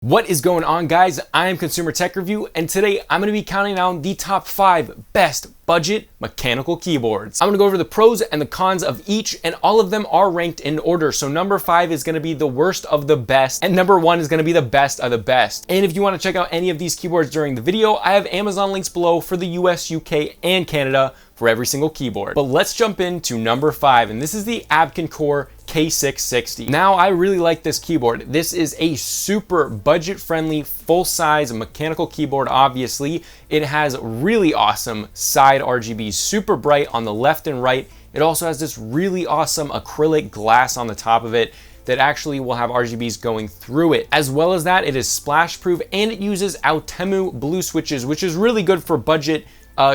What is going on, guys? I am Consumer Tech Review, and today I'm going to be counting down the top 5 best budget mechanical keyboards. I'm going to go over the pros and the cons of each, and all of them are ranked in order. So number 5 is going to be the worst of the best, and number 1 is going to be the best of the best. And if you want to check out any of these keyboards during the video, I have Amazon links below for the US, UK, and Canada for every single keyboard. But let's jump into number 5, and this is the Appkincore K660. Now, I really like this keyboard. This is a super budget-friendly, full-size mechanical keyboard, obviously. It has really awesome side RGBs, super bright on the left and right. It also has this really awesome acrylic glass on the top of it that actually will have RGBs going through it. As well as that, it is splash-proof, and it uses Aukey blue switches, which is really good for budget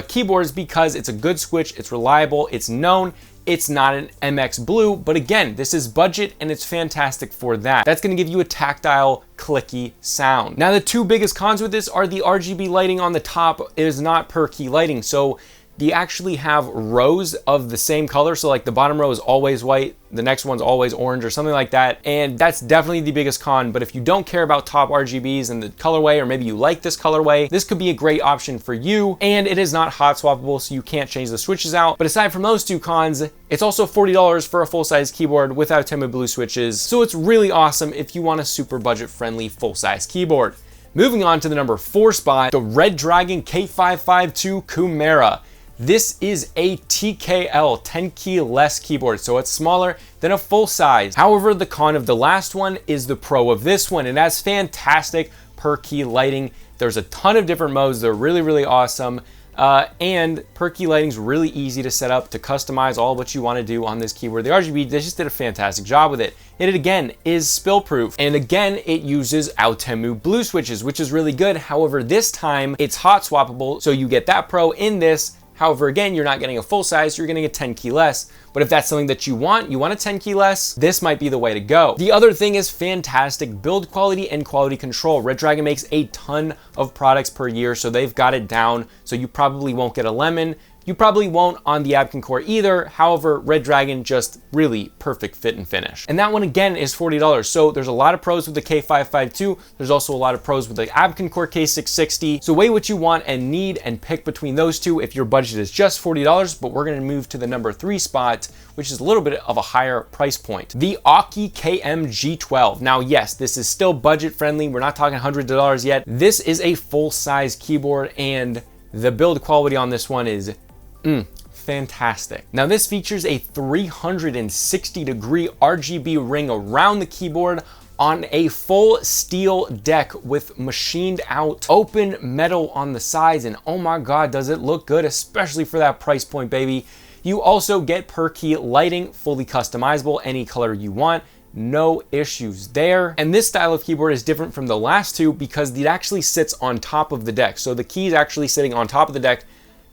keyboards because it's a good switch, it's reliable, it's known. It's not an MX Blue, but again, this is budget and it's fantastic for that. That's gonna give you a tactile, clicky sound. Now, the two biggest cons with this are the RGB lighting on the top is not per key lighting. So you actually have rows of the same color. So like the bottom row is always white, the next one's always orange or something like that. And that's definitely the biggest con. But if you don't care about top RGBs and the colorway, or maybe you like this colorway, this could be a great option for you. And it is not hot swappable, so you can't change the switches out. But aside from those two cons, it's also $40 for a full-size keyboard without Aukey blue switches. So it's really awesome if you want a super budget-friendly full-size keyboard. Moving on to the number 4 spot, the Redragon K552 Chimera. This is a TKL 10 key less keyboard, so it's smaller than a full size. However, the con of the last one is the pro of this one. It has fantastic per key lighting. There's a ton of different modes. They're really, really awesome. And per key lighting is really easy to set up to customize all what you want to do on this keyboard. The RGB, they just did a fantastic job with it. It again is spill proof, and again it uses Aukey blue switches, which is really good. However, this time it's hot swappable, so you get that pro in this. However, again, you're not getting a full size, you're getting a 10 key less. But if that's something that you want a 10 key less, this might be the way to go. The other thing is fantastic build quality and quality control. Redragon makes a ton of products per year, so they've got it down. So you probably won't get a lemon. You probably won't on the Appkincore either. However, Redragon just really perfect fit and finish. And that one again is $40. So there's a lot of pros with the K552. There's also a lot of pros with the Abkoncore K660. So weigh what you want and need and pick between those two if your budget is just $40. But we're gonna move to the number 3 spot, which is a little bit of a higher price point. The Aukey KM-G12. Now, yes, this is still budget friendly. We're not talking $100 yet. This is a full-size keyboard, and the build quality on this one is fantastic. Now, this features a 360-degree RGB ring around the keyboard on a full steel deck with machined out open metal on the sides, and oh my god, does it look good, especially for that price point, baby. You also get per key lighting, fully customizable, any color you want. No issues there. And this style of keyboard is different from the last two because it actually sits on top of the deck. So the key is actually sitting on top of the deck.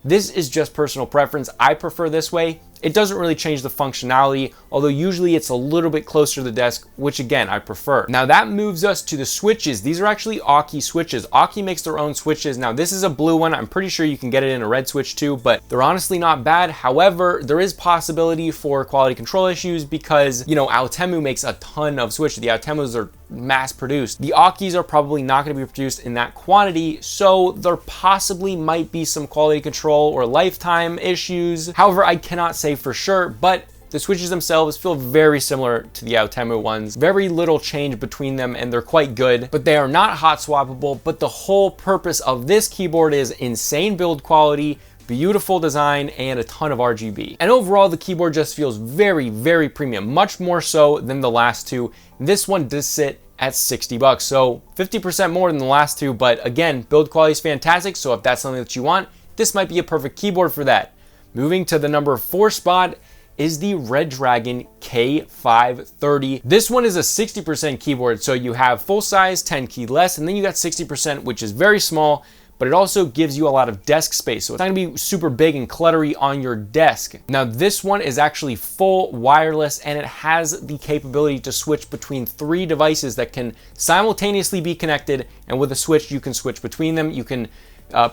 This is just personal preference. I prefer this way. It doesn't really change the functionality, although usually it's a little bit closer to the desk, which again, I prefer. Now that moves us to the switches. These are actually Aukey switches. Aukey makes their own switches. Now this is a blue one. I'm pretty sure you can get it in a red switch too, but they're honestly not bad. However, there is possibility for quality control issues because, you know, Aukey makes a ton of switches. The Aukeys are mass produced. The Aukeys are probably not going to be produced in that quantity, so there possibly might be some quality control or lifetime issues. However, I cannot say for sure, but the switches themselves feel very similar to the Aukey ones. Very little change between them, and they're quite good, but they are not hot swappable. But the whole purpose of this keyboard is insane build quality, beautiful design, and a ton of RGB. And overall, the keyboard just feels very, very premium, much more so than the last two. This one does sit at $60, so 50% more than the last two, but again, build quality is fantastic, so if that's something that you want, this might be a perfect keyboard for that. Moving to the number 4 spot is the Redragon K530. This one is a 60% keyboard, so you have full size, 10 key less, and then you got 60%, which is very small, but it also gives you a lot of desk space, so it's not gonna be super big and cluttery on your desk. Now, this one is actually full wireless, and it has the capability to switch between 3 devices that can simultaneously be connected, and with a switch, you can switch between them. You can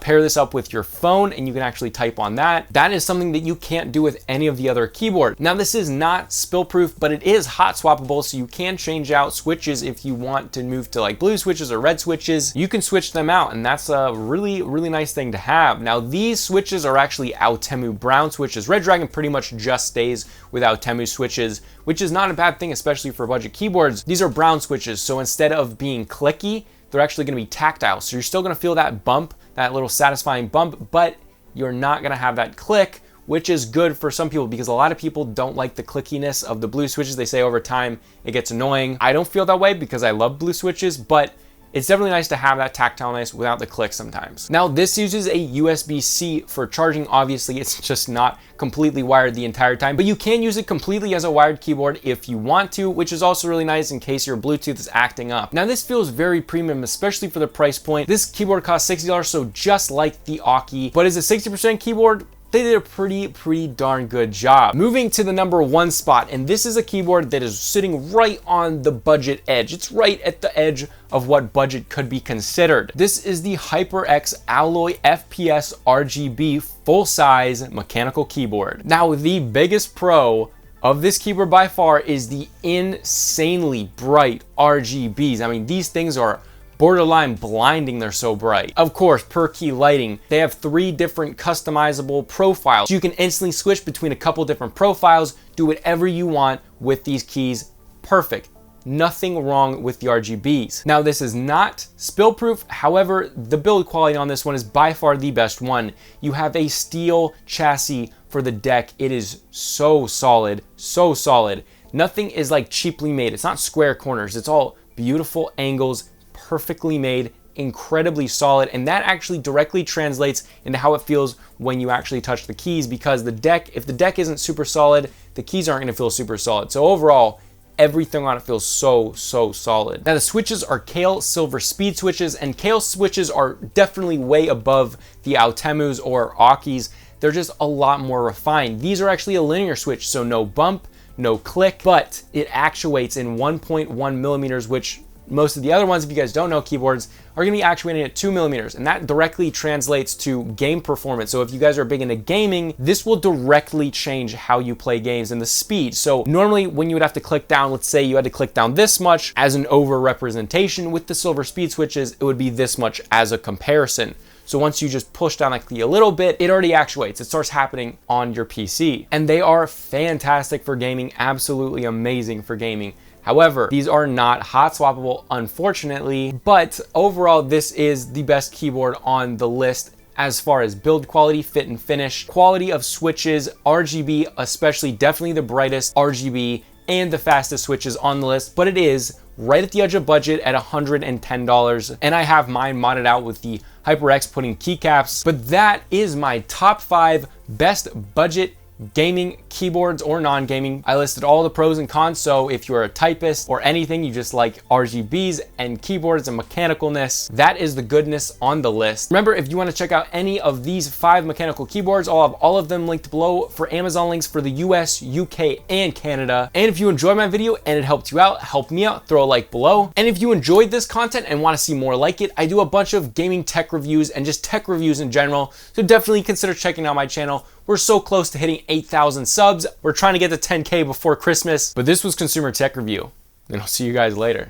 pair this up with your phone and you can actually type on that. That is something that you can't do with any of the other keyboards. Now this is not spill proof, but it is hot swappable, so you can change out switches if you want to move to like blue switches or red switches. You can switch them out, and that's a really, really nice thing to have. Now these switches are actually Autemu brown switches. Redragon pretty much just stays with Autemu switches, which is not a bad thing, especially for budget keyboards. These are brown switches, so instead of being clicky, they're actually going to be tactile. So you're still going to feel that bump, that little satisfying bump, but you're not going to have that click, which is good for some people because a lot of people don't like the clickiness of the blue switches. They say over time it gets annoying. I don't feel that way because I love blue switches, but it's definitely nice to have that tactileness without the click sometimes. Now this uses a USB-C for charging. Obviously it's just not completely wired the entire time, but you can use it completely as a wired keyboard if you want to, which is also really nice in case your Bluetooth is acting up. Now this feels very premium, especially for the price point. This keyboard costs $60, so just like the Aukey, but is a 60% keyboard. They did a pretty darn good job. Moving to the number 1 spot, and this is a keyboard that is sitting right on the budget edge. It's right at the edge of what budget could be considered. This is the HyperX Alloy FPS RGB full-size mechanical keyboard. Now the biggest pro of this keyboard by far is the insanely bright RGBs. I mean, these things are borderline blinding, they're so bright. Of course, per key lighting, they have 3 different customizable profiles. So you can instantly switch between a couple different profiles, do whatever you want with these keys. Perfect. Nothing wrong with the RGBs. Now this is not spill proof, however, the build quality on this one is by far the best one. You have a steel chassis for the deck. It is so solid, so solid. Nothing is like cheaply made. It's not square corners, it's all beautiful angles, perfectly made, incredibly solid, and that actually directly translates into how it feels when you actually touch the keys, because the deck, if the deck isn't super solid, the keys aren't going to feel super solid. So overall, everything on it feels so solid. Now the switches are Kailh silver speed switches, and Kailh switches are definitely way above the Autemus or Aukeys. They're just a lot more refined. These are actually a linear switch, so no bump, no click, but it actuates in 1.1 millimeters, which most of the other ones, if you guys don't know keyboards, are going to be actuating at 2 millimeters, and that directly translates to game performance. So if you guys are big into gaming, this will directly change how you play games and the speed. So normally when you would have to click down, let's say you had to click down this much as an over representation, with the silver speed switches, it would be this much as a comparison. So once you just push down the key a little bit, it already actuates. It starts happening on your PC. And they are fantastic for gaming, absolutely amazing for gaming. However, these are not hot swappable, unfortunately, but overall, this is the best keyboard on the list as far as build quality, fit and finish, quality of switches, RGB, especially definitely the brightest RGB and the fastest switches on the list, but it is right at the edge of budget at $110. And I have mine modded out with the HyperX putting keycaps, but that is my top 5 best budget gaming keyboards or non-gaming. I listed all the pros and cons, so if you're a typist or anything, you just like RGBs and keyboards and mechanicalness, that is the goodness on the list. Remember, if you want to check out any of these 5 mechanical keyboards, I'll have all of them linked below for Amazon links for the US, UK, and Canada. And if you enjoyed my video and it helped you out, help me out, throw a like below. And if you enjoyed this content and want to see more like it, I do a bunch of gaming tech reviews and just tech reviews in general, so definitely consider checking out my channel. We're so close to hitting 8,000 subs. We're trying to get to 10K before Christmas. But this was Consumer Tech Review, and I'll see you guys later.